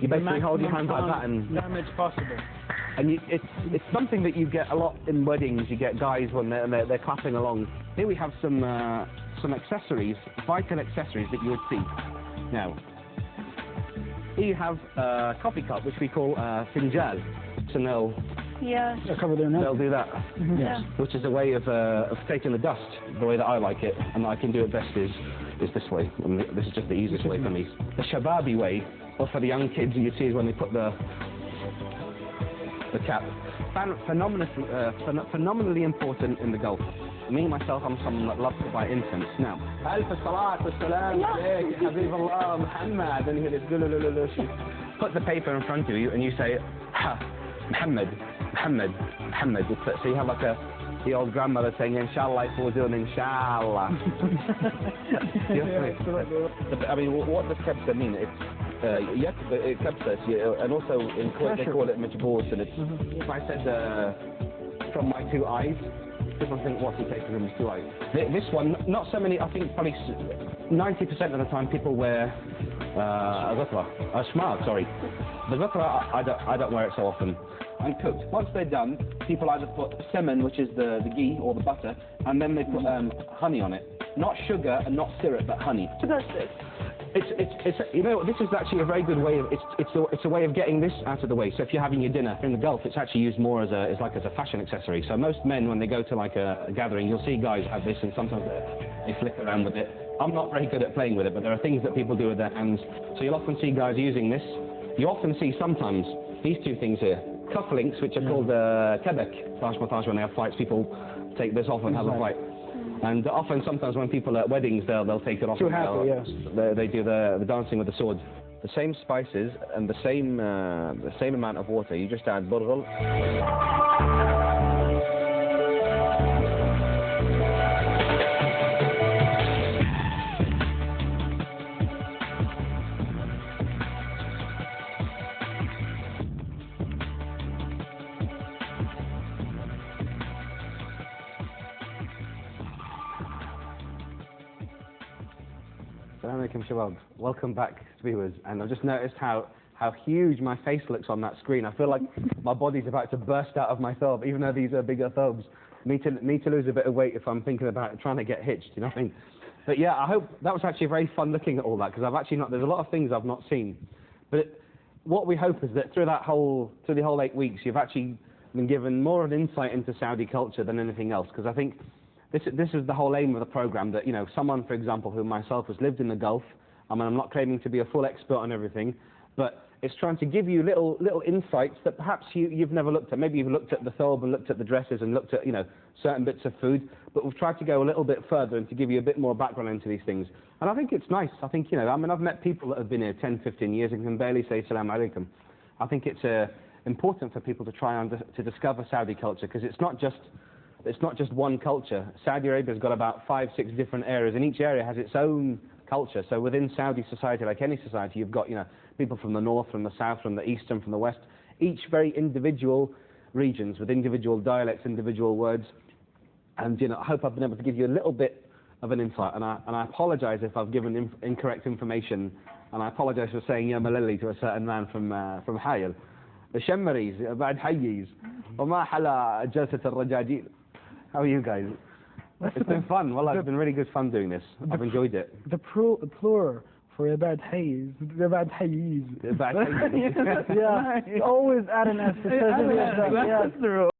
You basically hold your hands like that and damage possible. And it's something that you get a lot in weddings. You get guys when they're clapping along. Here we have some accessories, vital accessories that you would see. Now, here you have a coffee cup, which we call finjal. So they'll do that, which is a way of taking the dust. The way that I like it, and I can do it best is this way. And this is just the easiest way for me. The shababi way, or for the young kids, you see is when they put the cap. Phenomenally important in the Gulf. Me, myself, I'm someone that loves to buy incense. Now, put the paper in front of you and you say, ha, Muhammad, Muhammad, Muhammad. So you have like the old grandmother saying, Inshallah, Fawzun, Inshallah. I mean, what does kabsa mean? It's kabsa, and also in Kuwait they call it majboos, and it's, if I said from my two eyes, people think, what's he taking from his two eyes? This one, not so many, I think probably 90% of the time people wear a shmag, sorry. The ghatra, I don't wear it so often. And cooked. Once they're done, people either put semen, which is the ghee or the butter, and then they put honey on it. Not sugar and not syrup, but honey. So that's it. It's you know, this is actually a very good way of it's a way of getting this out of the way. So if you're having your dinner in the Gulf, it's actually used more as a fashion accessory. So most men, when they go to like a gathering, you'll see guys have this, and sometimes they flick around with it. I'm not very good at playing with it, but there are things that people do with their hands. So you'll often see guys using this. You often see sometimes these two things here. Cufflinks, which are called kebek. When they have fights, people take this off and have a fight. And often, sometimes when people are at weddings, they'll take it off. Too happy, yes. They do the dancing with the sword. The same spices and the same amount of water. You just add burghul. Welcome back, viewers. And I've just noticed how huge my face looks on that screen. I feel like my body's about to burst out of my thobe, even though these are bigger thobes. Need to lose a bit of weight if I'm thinking about trying to get hitched, you know what I mean? But yeah, I hope that was actually very fun looking at all that, because I've actually there's a lot of things I've not seen. But what we hope is that through the whole 8 weeks, you've actually been given more of an insight into Saudi culture than anything else, because I think this is the whole aim of the program, that, you know, someone, for example, who myself has lived in the Gulf. I mean, I'm not claiming to be a full expert on everything, but it's trying to give you little insights that perhaps you've never looked at. Maybe you've looked at the thobe and looked at the dresses and looked at, you know, certain bits of food, but we've tried to go a little bit further and to give you a bit more background into these things. And I think it's nice. I think, you know, I mean, I've met people that have been here 10, 15 years and can barely say Assalamu alaikum. I think it's important for people to try to discover Saudi culture, because it's not just one culture. Saudi Arabia's got about 5, 6 different areas, and each area has its own culture. So within Saudi society, like any society, you've got, you know, people from the north, from the south, from the east, and from the west. Each very individual regions with individual dialects, individual words. And, you know, I hope I've been able to give you a little bit of an insight. And I apologise if I've given incorrect information. And I apologise for saying Ya Malili to a certain man from Hayal. الشمريز بعد حييز وما حلا جلسة الرجاجيل. How are you guys? It's been fun. Well, it's been really good fun doing this. I've enjoyed it. The plural for Ibad Hayyiz. Ibad Hayyiz. Ibad Hayyiz. Yeah. Always add an S. That's the rule.